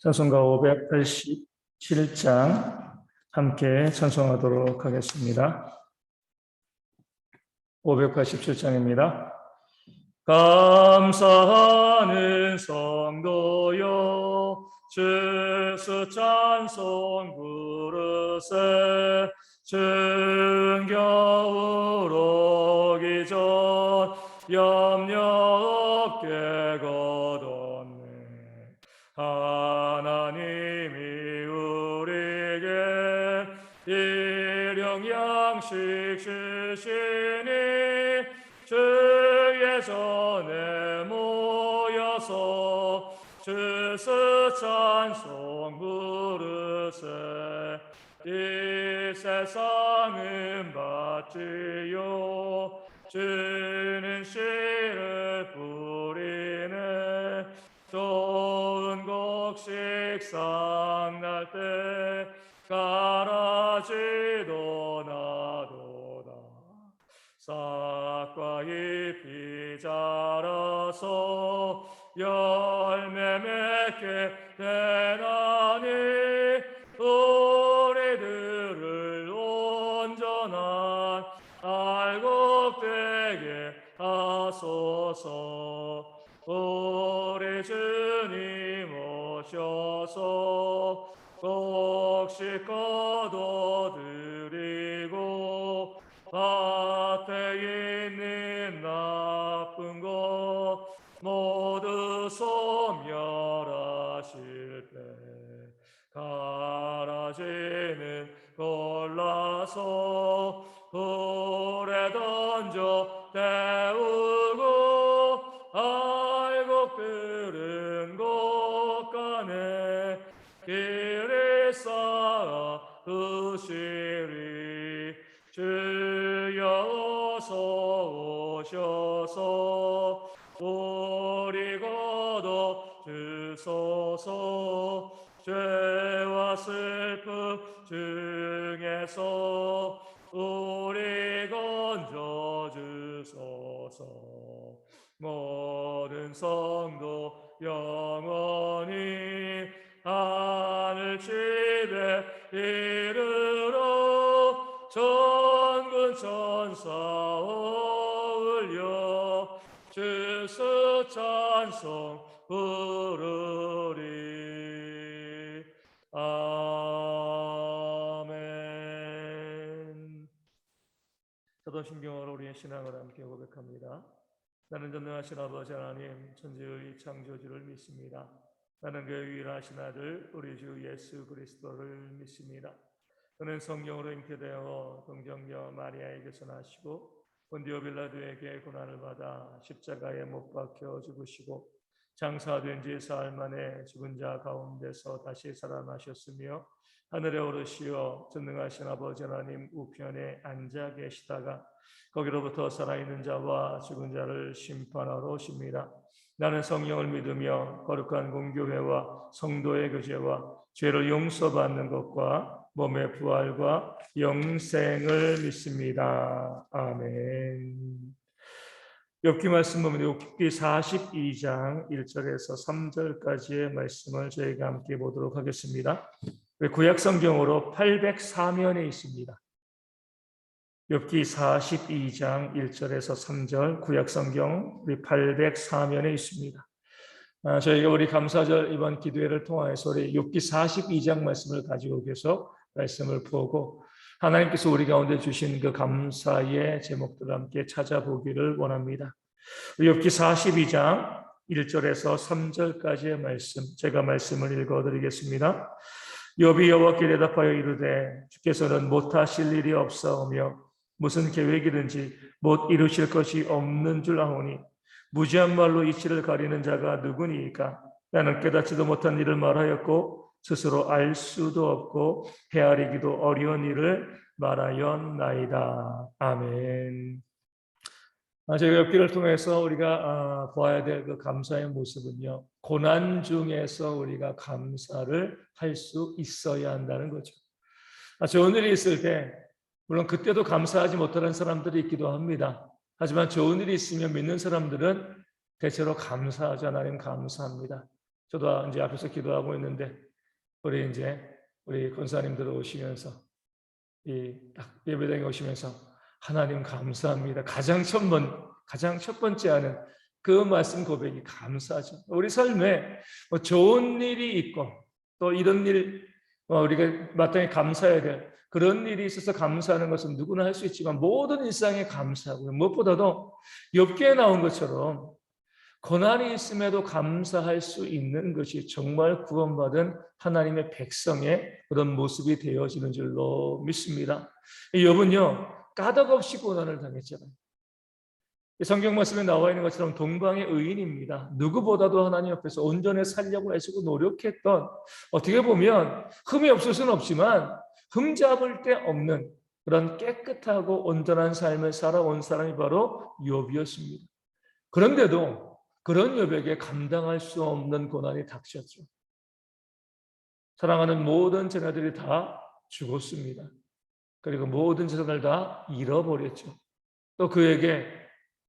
찬송가 587장 함께 찬송하도록 하겠습니다. 587장입니다. 감사하는 성도여 주스 찬송 부르세 정겨울 오기 전 염려 없게 거뒀네. 하나님이 우리에게 일용 양식 주시니 주의 전에 모여서 주스 찬송 부르세. 이 세상은 밭이요 주는 씨를 뿌리네. 좋은 곡식 싹날 때 가라지도 나도다. 싹과 잎이 자라서 열매 맺게 되나니 우리들을 온전한 알곡되게 하소서. 우리 주님 오셔서 곡식 거둬들이고 밭에 있는 나쁜 것 모두 소멸하실 때 가라지는 골라서 불에 던져 데우고 알곡들은 곳간에 길에 쌓아 두시리. 주여 어서 오셔서 우리 거둬 주소서. 죄와 슬픔 중에서 우리 건져 주소서. 모든 성도 영원히 하늘 집에 이르러 천군 천사 어울려 주스 찬송 부르리. 아멘. 사도신경으로 우리의 신앙을 함께 고백합니다. 나는 전능하신 아버지 하나님 천지의 창조주를 믿습니다. 나는 그 유일하신 아들 우리 주 예수 그리스도를 믿습니다. 그는 성령으로 잉태되어 동정녀 마리아에게서 나시고 본디오 빌라도에게 고난을 받아 십자가에 못 박혀 죽으시고 장사된 지 사흘 만에 죽은 자 가운데서 다시 살아나셨으며 하늘에 오르시어 전능하신 아버지 하나님 우편에 앉아 계시다가 거기로부터 살아있는 자와 죽은 자를 심판하러 오십니다. 나는 성령을 믿으며 거룩한 공교회와 성도의 교제와 죄를 용서받는 것과 몸의 부활과 영생을 믿습니다. 아멘. 욥기 말씀 보면 욥기 42장 1절에서 3절까지의 말씀을 저희가 함께 보도록 하겠습니다. 구약 성경으로 804면에 있습니다. 욥기 42장 1절에서 3절 구약 성경 우리 804면에 있습니다. 저희가 우리 감사절 이번 기도회를 통해서 우리 욥기 42장 말씀을 가지고 계속 말씀을 보고 하나님께서 우리 가운데 주신 그 감사의 제목들을 함께 찾아보기를 원합니다. 욥기 42장 1절에서 3절까지의 말씀, 제가 말씀을 읽어드리겠습니다. 욥이 여호와께 대답하여 이르되 주께서는 못하실 일이 없사오며 무슨 계획이든지 못 이루실 것이 없는 줄 아오니 무지한 말로 이치를 가리는 자가 누구니이까. 나는 깨닫지도 못한 일을 말하였고 스스로 알 수도 없고 헤아리기도 어려운 일을 말하였나이다. 아멘. 저희가 욥기를 통해서 우리가 보아야 될 그 감사의 모습은요, 고난 중에서 우리가 감사를 할 수 있어야 한다는 거죠. 좋은 일이 있을 때 물론 그때도 감사하지 못하는 사람들이 있기도 합니다. 하지만 좋은 일이 있으면 믿는 사람들은 대체로 감사하죠. 하나님 감사합니다. 저도 이제 앞에서 기도하고 있는데 우리 권사님들 오시면서 딱 예배당에 오시면서 하나님 감사합니다. 가장 첫 번째 하는 그 말씀 고백이 감사죠. 우리 삶에 뭐 좋은 일이 있고 또 이런 일 우리가 마땅히 감사해야 될 그런 일이 있어서 감사하는 것은 누구나 할 수 있지만 모든 일상에 감사하고요. 무엇보다도 욥기에 나온 것처럼 고난이 있음에도 감사할 수 있는 것이 정말 구원받은 하나님의 백성의 그런 모습이 되어지는 줄로 믿습니다. 욥은요 까닭없이 고난을 당했잖아요. 성경 말씀에 나와 있는 것처럼 동방의 의인입니다. 누구보다도 하나님 앞에서 온전히 살려고 애쓰고 노력했던, 어떻게 보면 흠이 없을 수는 없지만 흠잡을 데 없는 그런 깨끗하고 온전한 삶을 살아온 사람이 바로 욥이었습니다. 그런데도 그런 욥에게 감당할 수 없는 고난이 닥쳤죠. 사랑하는 모든 자녀들이 다 죽었습니다. 그리고 모든 재산을 다 잃어버렸죠. 또 그에게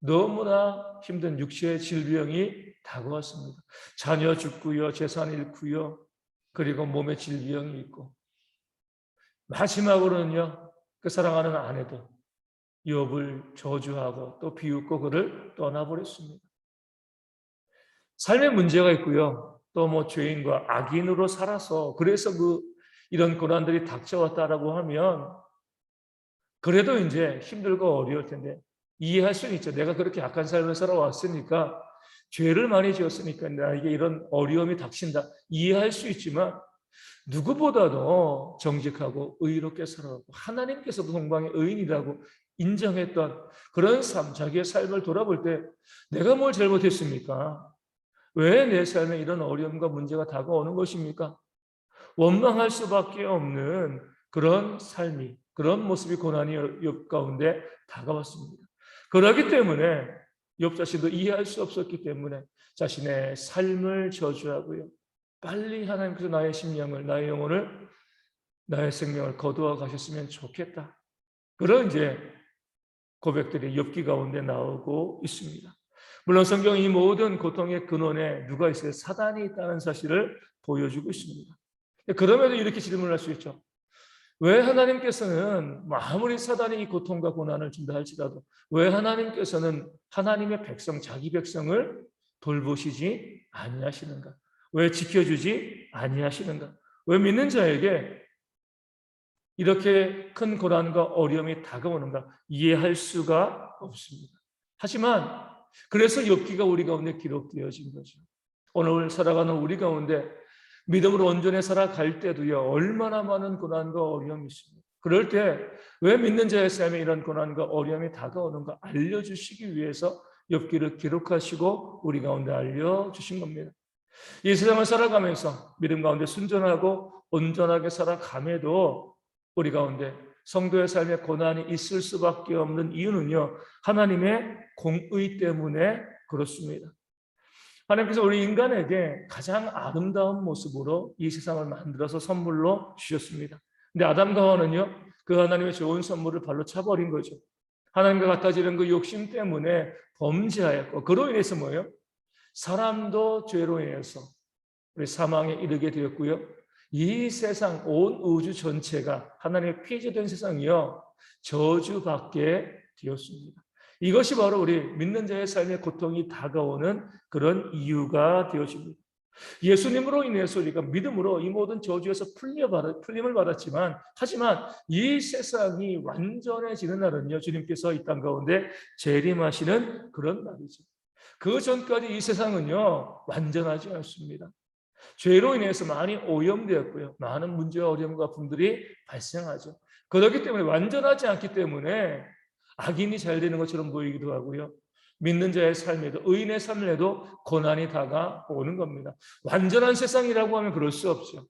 너무나 힘든 육체의 질병이 다가왔습니다. 자녀 죽고요, 재산 잃고요, 그리고 몸에 질병이 있고, 마지막으로는요, 그 사랑하는 아내도 욥을 저주하고 또 비웃고 그를 떠나버렸습니다. 삶에 문제가 있고요, 또 뭐 죄인과 악인으로 살아서 그래서 이런 고난들이 닥쳐왔다라고 하면 그래도 이제 힘들고 어려울 텐데 이해할 수는 있죠. 내가 그렇게 악한 삶을 살아왔으니까, 죄를 많이 지었으니까 나에게 이런 어려움이 닥친다, 이해할 수 있지만 누구보다도 정직하고 의롭게 살아왔고 하나님께서도 동방의 의인이라고 인정했던 그런 삶, 자기의 삶을 돌아볼 때 내가 뭘 잘못했습니까? 왜 내 삶에 이런 어려움과 문제가 다가오는 것입니까? 원망할 수밖에 없는 그런 삶이, 그런 모습이 고난이 욥 가운데 다가왔습니다. 그렇기 때문에 욥 자신도 이해할 수 없었기 때문에 자신의 삶을 저주하고요, 빨리 하나님께서 나의 심령을, 나의 영혼을, 나의 생명을 거두어 가셨으면 좋겠다, 그런 이제 고백들이 욥기 가운데 나오고 있습니다. 물론 성경이 이 모든 고통의 근원에 누가 있어요? 사단이 있다는 사실을 보여주고 있습니다. 그럼에도 이렇게 질문을 할 수 있죠. 왜 하나님께서는 아무리 사단이 이 고통과 고난을 준다 할지라도 왜 하나님께서는 하나님의 백성, 자기 백성을 돌보시지 아니하시는가? 왜 지켜주지 아니하시는가? 왜 믿는 자에게 이렇게 큰 고난과 어려움이 다가오는가? 이해할 수가 없습니다. 하지만 그래서 욥기가 우리 가운데 기록되어진 거죠. 오늘 살아가는 우리 가운데 믿음으로 온전히 살아갈 때도요, 얼마나 많은 고난과 어려움이 있습니다. 그럴 때 왜 믿는 자의 삶에 이런 고난과 어려움이 다가오는가 알려주시기 위해서 욥기를 기록하시고 우리 가운데 알려주신 겁니다. 이 세상을 살아가면서 믿음 가운데 순전하고 온전하게 살아감에도 우리 가운데 성도의 삶에 고난이 있을 수밖에 없는 이유는요, 하나님의 공의 때문에 그렇습니다. 하나님께서 우리 인간에게 가장 아름다운 모습으로 이 세상을 만들어서 선물로 주셨습니다. 근데 아담과 하와는요, 그 하나님의 좋은 선물을 발로 차버린 거죠. 하나님과 같아지는 그 욕심 때문에 범죄하였고, 그로 인해서 뭐예요? 사람도 죄로 인해서 우리 사망에 이르게 되었고요. 이 세상, 온 우주 전체가 하나님의 폐쇄된 세상이요, 저주받게 되었습니다. 이것이 바로 우리 믿는 자의 삶의 고통이 다가오는 그런 이유가 되어집니다. 예수님으로 인해서 우리가 믿음으로 이 모든 저주에서 풀림을 받았지만, 하지만 이 세상이 완전해지는 날은요, 주님께서 이 땅 가운데 재림하시는 그런 날이죠. 그 전까지 이 세상은요, 완전하지 않습니다. 죄로 인해서 많이 오염되었고요, 많은 문제와 어려움과 아픔들이 발생하죠. 그렇기 때문에 완전하지 않기 때문에 악인이 잘 되는 것처럼 보이기도 하고요, 믿는 자의 삶에도, 의인의 삶에도 고난이 다가오는 겁니다. 완전한 세상이라고 하면 그럴 수 없죠.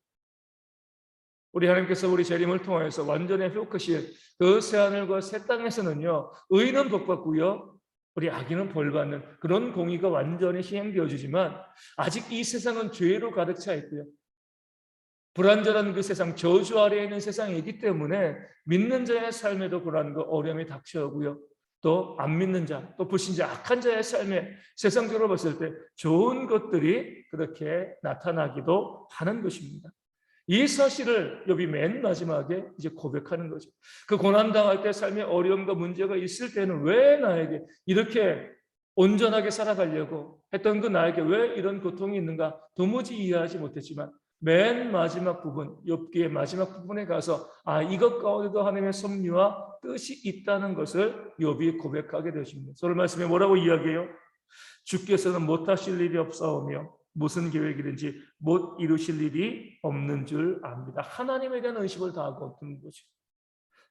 우리 하나님께서 우리 재림을 통해서 완전히 회복하실 그 새하늘과 새 땅에서는요, 의인은 복받고요, 우리 악인은 벌받는 그런 공의가 완전히 시행되어지지만, 아직 이 세상은 죄로 가득 차 있고요, 불완전한 그 세상, 저주 아래에 있는 세상이기 때문에 믿는 자의 삶에도 고난과 어려움이 닥쳐오고요, 또 안 믿는 자, 또 불신자, 악한 자의 삶에 세상적으로 봤을 때 좋은 것들이 그렇게 나타나기도 하는 것입니다. 이 사실을 욥이 맨 마지막에 이제 고백하는 거죠. 그 고난 당할 때 삶에 어려움과 문제가 있을 때는 왜 나에게 이렇게 온전하게 살아가려고 했던 그 나에게 왜 이런 고통이 있는가 도무지 이해하지 못했지만 맨 마지막 부분, 욥기의 마지막 부분에 가서 이것 가운데도 하나님의 섭리와 뜻이 있다는 것을 욥이 고백하게 되십니다. 오늘 말씀에 뭐라고 이야기해요? 주께서는 못하실 일이 없사오며 무슨 계획이든지 못 이루실 일이 없는 줄 압니다. 하나님에 대한 의심을 다 하고 있는 거죠.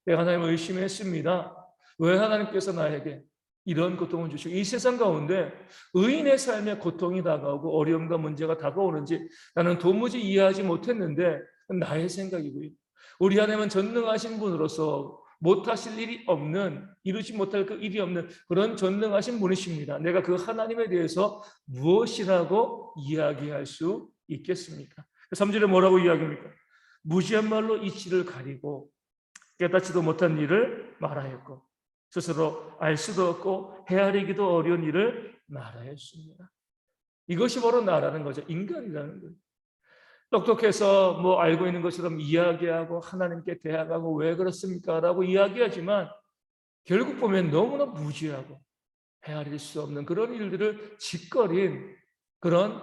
내가 하나님을 의심했습니다. 왜 하나님께서 나에게 이런 고통을 주시고 이 세상 가운데 의인의 삶에 고통이 다가오고 어려움과 문제가 다가오는지 나는 도무지 이해하지 못했는데 나의 생각이고요. 우리 하나님은 전능하신 분으로서 못하실 일이 없는, 이루지 못할 그 일이 없는 그런 전능하신 분이십니다. 내가 그 하나님에 대해서 무엇이라고 이야기할 수 있겠습니까? 3절에 뭐라고 이야기합니까? 무지한 말로 이치를 가리고 깨닫지도 못한 일을 말하였고 스스로 알 수도 없고 헤아리기도 어려운 일을 말하였습니다. 이것이 바로 나라는 거죠. 인간이라는 거예요. 똑똑해서 뭐 알고 있는 것처럼 이야기하고 하나님께 대항하고 왜 그렇습니까? 라고 이야기하지만 결국 보면 너무나 무지하고 헤아릴 수 없는 그런 일들을 짓거린 그런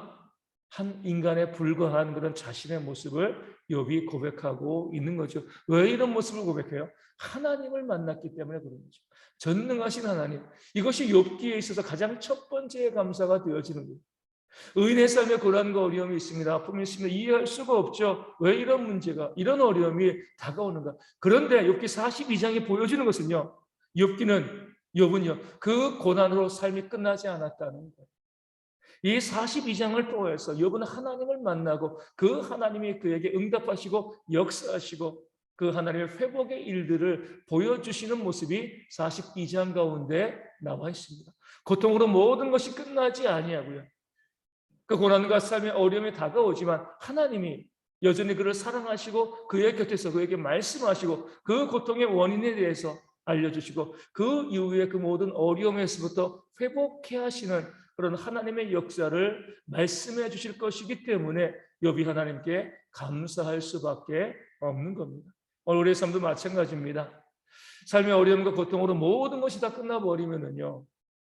한 인간에 불과한 그런 자신의 모습을 욥이 고백하고 있는 거죠. 왜 이런 모습을 고백해요? 하나님을 만났기 때문에 그런 거죠. 전능하신 하나님. 이것이 욥기에 있어서 가장 첫 번째 감사가 되어지는 거예요. 의인의 삶에 고난과 어려움이 있습니다. 아픔이 있습니다. 이해할 수가 없죠. 왜 이런 문제가, 이런 어려움이 다가오는가. 그런데 욥기 42장이 보여주는 것은요. 욥은요. 그 고난으로 삶이 끝나지 않았다는 거예요. 이 42장을 통해서 욥은 하나님을 만나고 그 하나님이 그에게 응답하시고 역사하시고 그 하나님의 회복의 일들을 보여주시는 모습이 42장 가운데 나와 있습니다. 고통으로 모든 것이 끝나지 아니하고요. 그 고난과 삶의 어려움이 다가오지만 하나님이 여전히 그를 사랑하시고 그의 곁에서 그에게 말씀하시고 그 고통의 원인에 대해서 알려주시고 그 이후에 그 모든 어려움에서부터 회복해 하시는 그런 하나님의 역사를 말씀해 주실 것이기 때문에 욥이 하나님께 감사할 수밖에 없는 겁니다. 오늘 우리의 삶도 마찬가지입니다. 삶의 어려움과 고통으로 모든 것이 다 끝나버리면요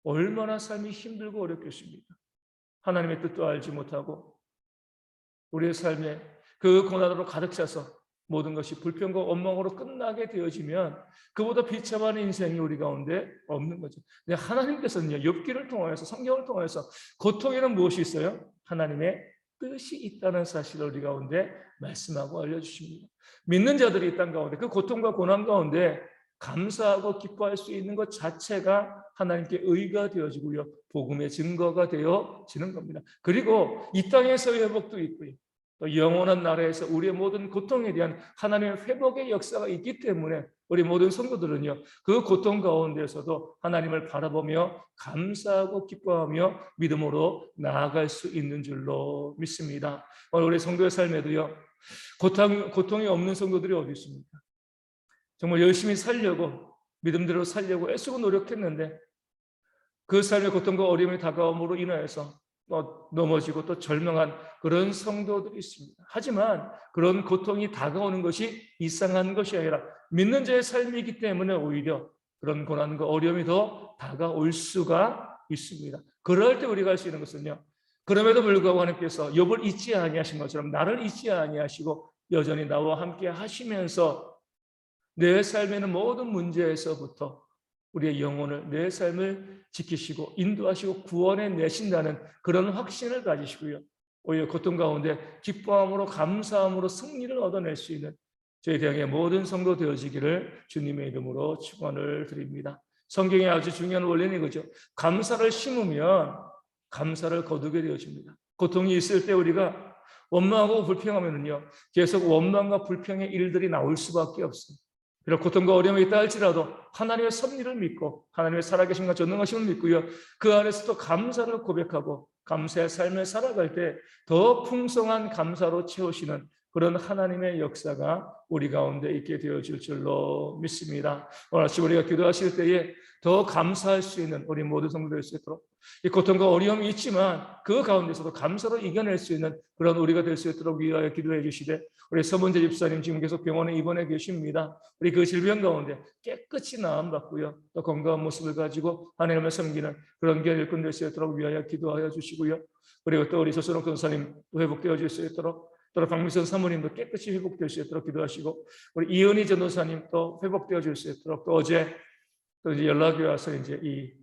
얼마나 삶이 힘들고 어렵겠습니까? 하나님의 뜻도 알지 못하고 우리의 삶에 그 고난으로 가득 차서 모든 것이 불평과 원망으로 끝나게 되어지면 그보다 비참한 인생이 우리 가운데 없는 거죠. 근데 하나님께서는요, 욥기를 통해서 성경을 통해서 고통에는 무엇이 있어요? 하나님의 뜻이 있다는 사실을 우리 가운데 말씀하고 알려주십니다. 믿는 자들이 이 땅 가운데 그 고통과 고난 가운데 감사하고 기뻐할 수 있는 것 자체가 하나님께 의가 되어지고요. 복음의 증거가 되어지는 겁니다. 그리고 이 땅에서의 회복도 있고요. 또 영원한 나라에서 우리의 모든 고통에 대한 하나님의 회복의 역사가 있기 때문에 우리 모든 성도들은요. 그 고통 가운데서도 하나님을 바라보며 감사하고 기뻐하며 믿음으로 나아갈 수 있는 줄로 믿습니다. 오늘 우리 성도의 삶에도요. 고통이 없는 성도들이 어디 있습니까? 정말 열심히 살려고 믿음대로 살려고 애쓰고 노력했는데 그 삶의 고통과 어려움이 다가옴으로 인하여서 또 넘어지고 또 절망한 그런 성도들이 있습니다. 하지만 그런 고통이 다가오는 것이 이상한 것이 아니라 믿는 자의 삶이기 때문에 오히려 그런 고난과 어려움이 더 다가올 수가 있습니다. 그럴 때 우리가 할 수 있는 것은요. 그럼에도 불구하고 하나님께서 욥을 잊지 아니하신 것처럼 나를 잊지 아니하시고 여전히 나와 함께 하시면서 내 삶에는 모든 문제에서부터 우리의 영혼을, 내 삶을 지키시고 인도하시고 구원해 내신다는 그런 확신을 가지시고요. 오히려 고통 가운데 기뻐함으로 감사함으로 승리를 얻어낼 수 있는 저희 대학의 모든 성도 되어지기를 주님의 이름으로 축원을 드립니다. 성경의 아주 중요한 원리는 이거죠. 감사를 심으면 감사를 거두게 되어집니다. 고통이 있을 때 우리가 원망하고 불평하면요 계속 원망과 불평의 일들이 나올 수밖에 없습니다. 비록 고통과 어려움이 있다 할지라도 하나님의 섭리를 믿고 하나님의 살아계심과 전능하심을 믿고요. 그 안에서도 감사를 고백하고 감사의 삶을 살아갈 때 더 풍성한 감사로 채우시는 그런 하나님의 역사가 우리 가운데 있게 되어질 줄로 믿습니다. 오늘 아침 우리가 기도하실 때에 더 감사할 수 있는 우리 모든 성도들 될 수 있도록, 이 고통과 어려움이 있지만 그 가운데서도 감사로 이겨낼 수 있는 그런 우리가 될 수 있도록 위하여 기도해 주시되, 우리 서문재 집사님 지금 계속 병원에 입원해 계십니다. 우리 그 질병 가운데 깨끗이 나음받고요, 또 건강한 모습을 가지고 하나님을 섬기는 그런 귀한 일꾼 될 수 있도록 위하여 기도하여 주시고요. 그리고 또 우리 서순옥 전사님 회복되어질 수 있도록, 또 박미선 사모님도 깨끗이 회복될 수 있도록 기도하시고, 우리 이은희 전도사님 또 회복되어질 수 있도록, 또 어제 또 이제 연락이 와서 이제 이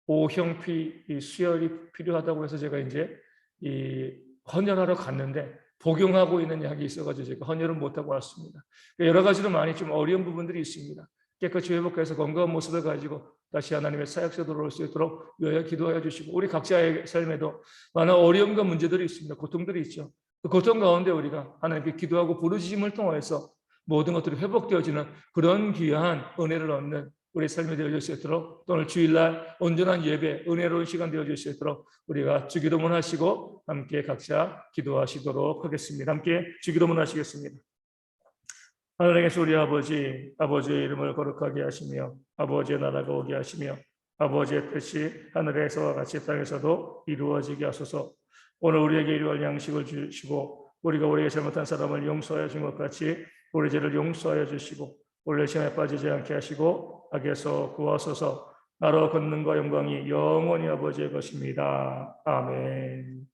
O형피 이 수혈이 필요하다고 해서 제가 이제 이 헌혈하러 갔는데 복용하고 있는 약이 있어가지고 제가 헌혈을 못하고 왔습니다. 여러 가지로 많이 좀 어려운 부분들이 있습니다. 깨끗이 회복해서 건강한 모습을 가지고 다시 하나님의 사역에 돌아올 수 있도록 위하여 기도하여 주시고, 우리 각자의 삶에도 많은 어려움과 문제들이 있습니다. 고통들이 있죠. 그 고통 가운데 우리가 하나님께 기도하고 부르짖음을 통해서 모든 것들이 회복되어지는 그런 귀한 은혜를 얻는 우리 삶이 되어질 수 있도록, 오늘 주일날 온전한 예배, 은혜로운 시간 되어질 수 있도록 우리가 주기도문 하시고 함께 각자 기도하시도록 하겠습니다. 함께 주기도문 하시겠습니다. 하늘에 계신 우리 아버지, 아버지의 이름을 거룩하게 하시며 아버지의 나라가 오게 하시며 아버지의 뜻이 하늘에서와 같이 땅에서도 이루어지게 하소서. 오늘 우리에게 일용할 양식을 주시고 우리가 우리에게 잘못한 사람을 용서하여 준 것 같이 우리 죄를 용서하여 주시고 우리를 시험에 빠지지 않게 하시고 악에서 구하소서. 나로 권능과 영광이 영원히 아버지의 것입니다. 아멘.